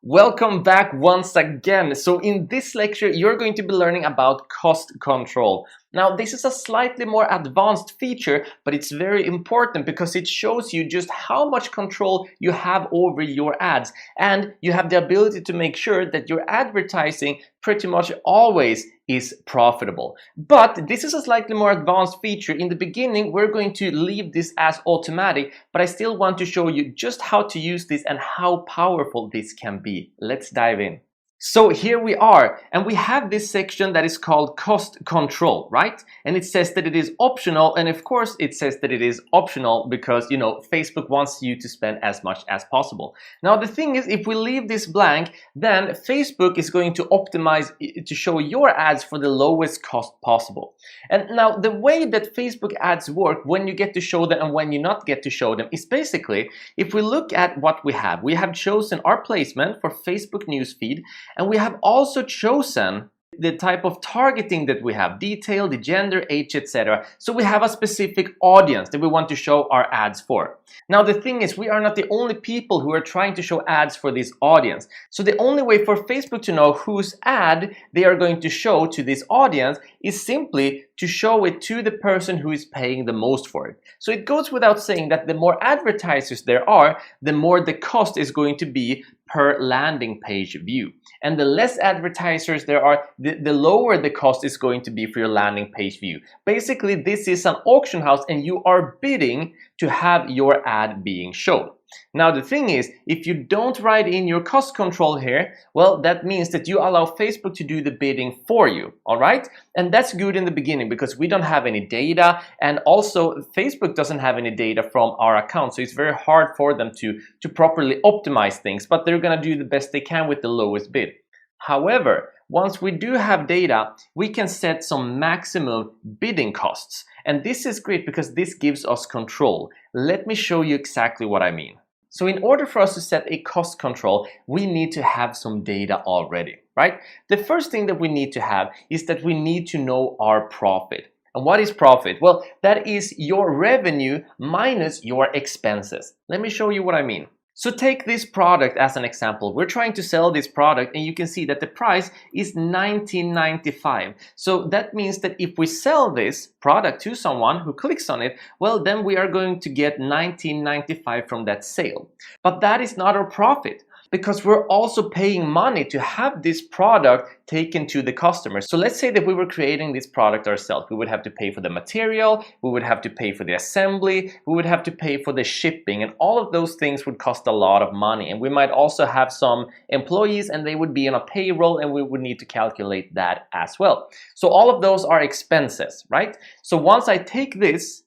Welcome back once again. So in this lecture, you're going to be learning about cost control. Now, this is a slightly more advanced feature, but it's very important because it shows you just how much control you have over your ads. And you have the ability to make sure that your advertising pretty much always is profitable. But this is a slightly more advanced feature. In the beginning, we're going to leave this as automatic, but I still want to show you just how to use this and how powerful this can be. Let's dive in. So here we are, and we have this section that is called cost control, right? And it says that it is optional, and of course it says that it is optional because, Facebook wants you to spend as much as possible. Now the thing is, if we leave this blank, then Facebook is going to optimize to show your ads for the lowest cost possible. And now the way that Facebook ads work when you get to show them and when you not get to show them is basically, if we look at what we have chosen our placement for Facebook newsfeed. And we have also chosen the type of targeting that we have, detail, the gender, age, etc. So we have a specific audience that we want to show our ads for. Now the thing is, we are not the only people who are trying to show ads for this audience. So the only way for Facebook to know whose ad they are going to show to this audience is simply to show it to the person who is paying the most for it. So it goes without saying that the more advertisers there are, the more the cost is going to be per landing page view. And the less advertisers there are, the lower the cost is going to be for your landing page view. Basically, this is an auction house and you are bidding to have your ad being shown. Now the thing is, if you don't write in your cost control here, well, that means that you allow Facebook to do the bidding for you, all right? And that's good in the beginning because we don't have any data, and also Facebook doesn't have any data from our account, so it's very hard for them to properly optimize things, but they're gonna do the best they can with the lowest bid. However, once we do have data, we can set some maximum bidding costs. And this is great because this gives us control. Let me show you exactly what I mean. So in order for us to set a cost control, we need to have some data already, right? The first thing that we need to have is that we need to know our profit. And what is profit? Well, that is your revenue minus your expenses. Let me show you what I mean. So take this product as an example. We're trying to sell this product and you can see that the price is $19.95. So that means that if we sell this product to someone who clicks on it, well, then we are going to get $19.95 from that sale. But that is not our profit, because we're also paying money to have this product taken to the customer. So let's say that we were creating this product ourselves. We would have to pay for the material, we would have to pay for the assembly, we would have to pay for the shipping, and all of those things would cost a lot of money. And we might also have some employees and they would be on a payroll and we would need to calculate that as well. So all of those are expenses, right? So once I take this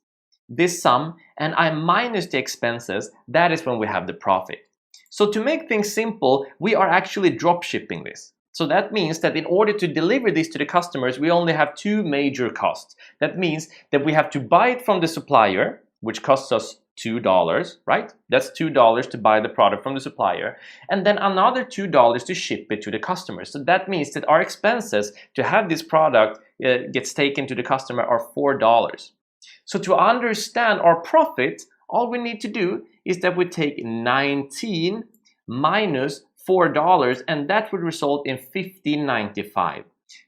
sum and I minus the expenses, that is when we have the profit. So to make things simple, we are actually drop shipping this. So that means that in order to deliver this to the customers, we only have two major costs. That means that we have to buy it from the supplier, which costs us $2, right? That's $2 to buy the product from the supplier. And then another $2 to ship it to the customer. So that means that our expenses to have this product gets taken to the customer are $4. So to understand our profit, all we need to do is that we take 19 minus $4, and that would result in $15.95.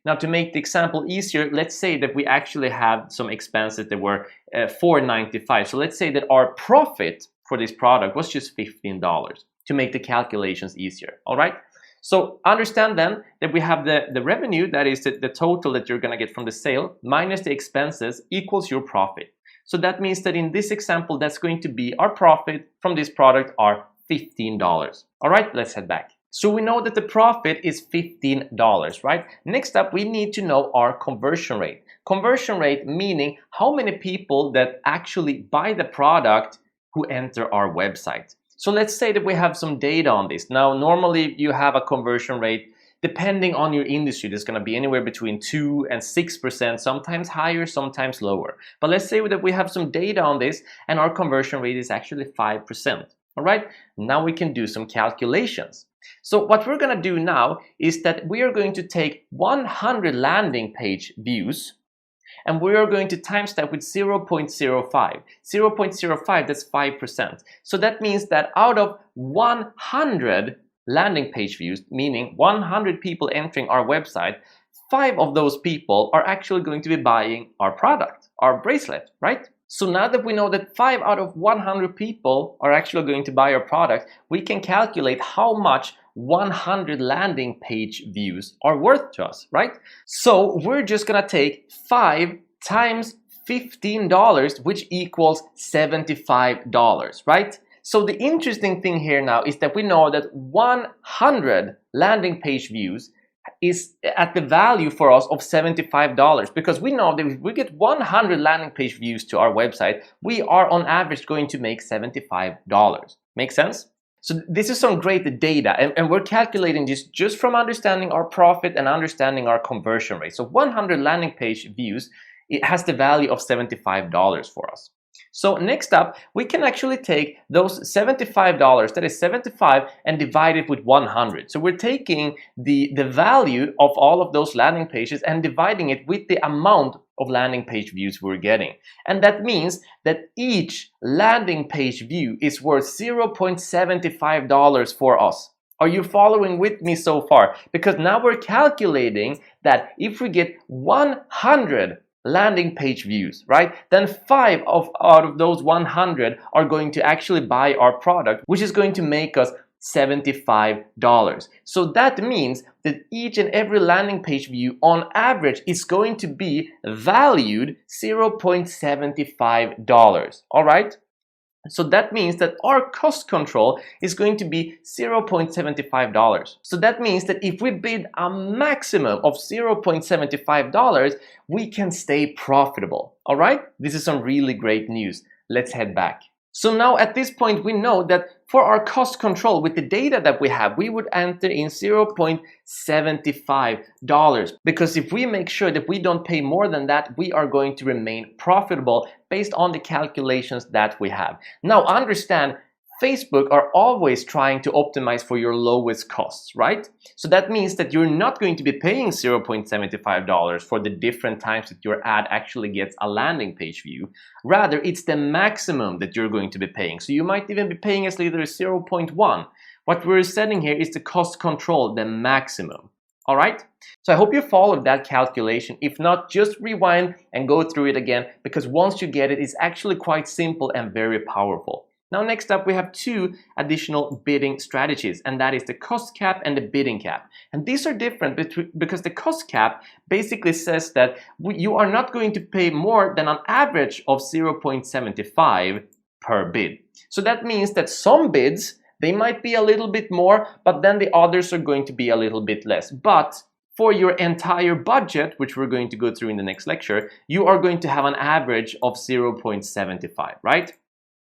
Now, to make the example easier, let's say that we actually have some expenses that were $4.95. So let's say that our profit for this product was just $15 to make the calculations easier, all right? So understand then that we have the revenue, that is the total that you're gonna get from the sale, minus the expenses equals your profit. So that means that in this example, that's going to be our profit from this product are $15. All right, let's head back. So we know that the profit is $15, right? Next up, we need to know our conversion rate. Conversion rate meaning how many people that actually buy the product who enter our website. So let's say that we have some data on this. Now, normally you have a conversion rate depending on your industry, there's going to be anywhere between 2 and 6%, sometimes higher, sometimes lower. But let's say that we have some data on this and our conversion rate is actually 5%. All right, now we can do some calculations. So what we're going to do now is that we are going to take 100 landing page views and we are going to times that with 0.05. 0.05, that's 5%. So that means that out of 100 landing page views, meaning 100 people entering our website, 5 of those people are actually going to be buying our product, our bracelet, right? So now that we know that 5 out of 100 people are actually going to buy our product, we can calculate how much 100 landing page views are worth to us, right? So we're just gonna take 5 times $15, which equals $75, right? So the interesting thing here now is that we know that 100 landing page views is at the value for us of $75, because we know that if we get 100 landing page views to our website, we are on average going to make $75. Make sense? So this is some great data, and we're calculating this just from understanding our profit and understanding our conversion rate. So 100 landing page views, it has the value of $75 for us. So next up, we can actually take those $75, that is 75, and divide it with 100. So we're taking the value of all of those landing pages and dividing it with the amount of landing page views we're getting. And that means that each landing page view is worth $0.75 for us. Are you following with me so far? Because now we're calculating that if we get 100 landing page views, right, then 5 out of those 100 are going to actually buy our product, which is going to make us $75. So that means that each and every landing page view on average is going to be valued $0.75. All right? So that means that our cost control is going to be $0.75. So that means that if we bid a maximum of $0.75, we can stay profitable. All right? This is some really great news. Let's head back. So now at this point, we know that for our cost control with the data that we have, we would enter in $0.75, because if we make sure that we don't pay more than that, we are going to remain profitable based on the calculations that we have. Now understand, Facebook are always trying to optimize for your lowest costs, right? So that means that you're not going to be paying $0.75 for the different times that your ad actually gets a landing page view. Rather, it's the maximum that you're going to be paying. So you might even be paying as little as 0.1. What we're setting here is the cost control, the maximum. All right? So I hope you followed that calculation. If not, just rewind and go through it again, because once you get it, it's actually quite simple and very powerful. Now next up, we have 2 additional bidding strategies, and that is the cost cap and the bidding cap. And these are different because the cost cap basically says that you are not going to pay more than an average of 0.75 per bid. So that means that some bids, they might be a little bit more, but then the others are going to be a little bit less. But for your entire budget, which we're going to go through in the next lecture, you are going to have an average of 0.75, right?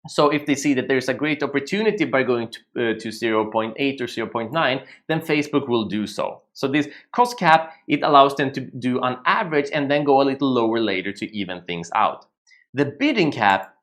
So if they see that there's a great opportunity by going to 0.8 or 0.9, then Facebook will do so. So this cost cap, it allows them to do an average and then go a little lower later to even things out. The bidding cap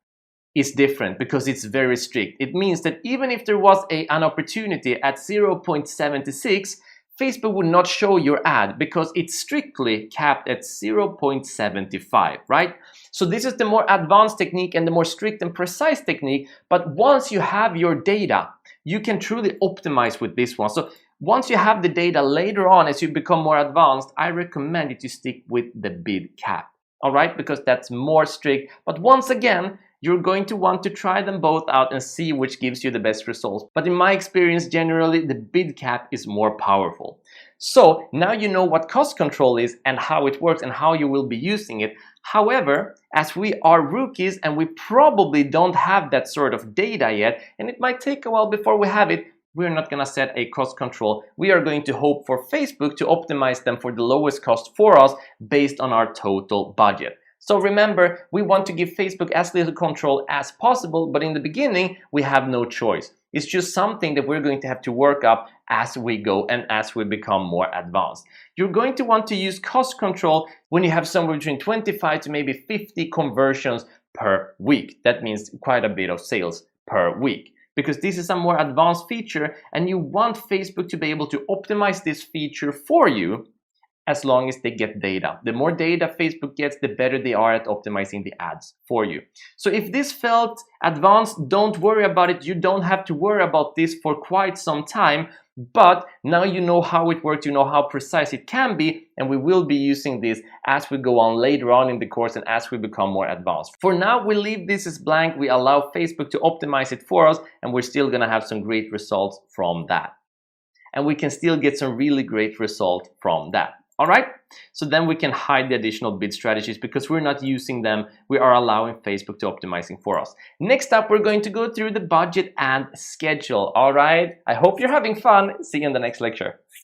is different because it's very strict. It means that even if there was an opportunity at 0.76, Facebook would not show your ad because it's strictly capped at 0.75, right? So this is the more advanced technique and the more strict and precise technique, but once you have your data, you can truly optimize with this one. So once you have the data later on, as you become more advanced, I recommend you to stick with the bid cap, all right? Because that's more strict, but once again, you're going to want to try them both out and see which gives you the best results. But in my experience, generally, the bid cap is more powerful. So now you know what cost control is and how it works and how you will be using it. However, as we are rookies and we probably don't have that sort of data yet, and it might take a while before we have it, we're not going to set a cost control. We are going to hope for Facebook to optimize them for the lowest cost for us based on our total budget. So remember, we want to give Facebook as little control as possible, but in the beginning, we have no choice. It's just something that we're going to have to work up as we go and as we become more advanced. You're going to want to use cost control when you have somewhere between 25 to maybe 50 conversions per week. That means quite a bit of sales per week, because this is a more advanced feature and you want Facebook to be able to optimize this feature for you as long as they get data. The more data Facebook gets, the better they are at optimizing the ads for you. So if this felt advanced, don't worry about it. You don't have to worry about this for quite some time, but now you know how it works, you know how precise it can be, and we will be using this as we go on later on in the course and as we become more advanced. For now, we leave this as blank. We allow Facebook to optimize it for us, and we're still gonna have some great results from that. And we can still get some really great results from that. All right, so then we can hide the additional bid strategies because we're not using them. We are allowing Facebook to optimizing for us. Next up, we're going to go through the budget and schedule. All right, I hope you're having fun. See you in the next lecture.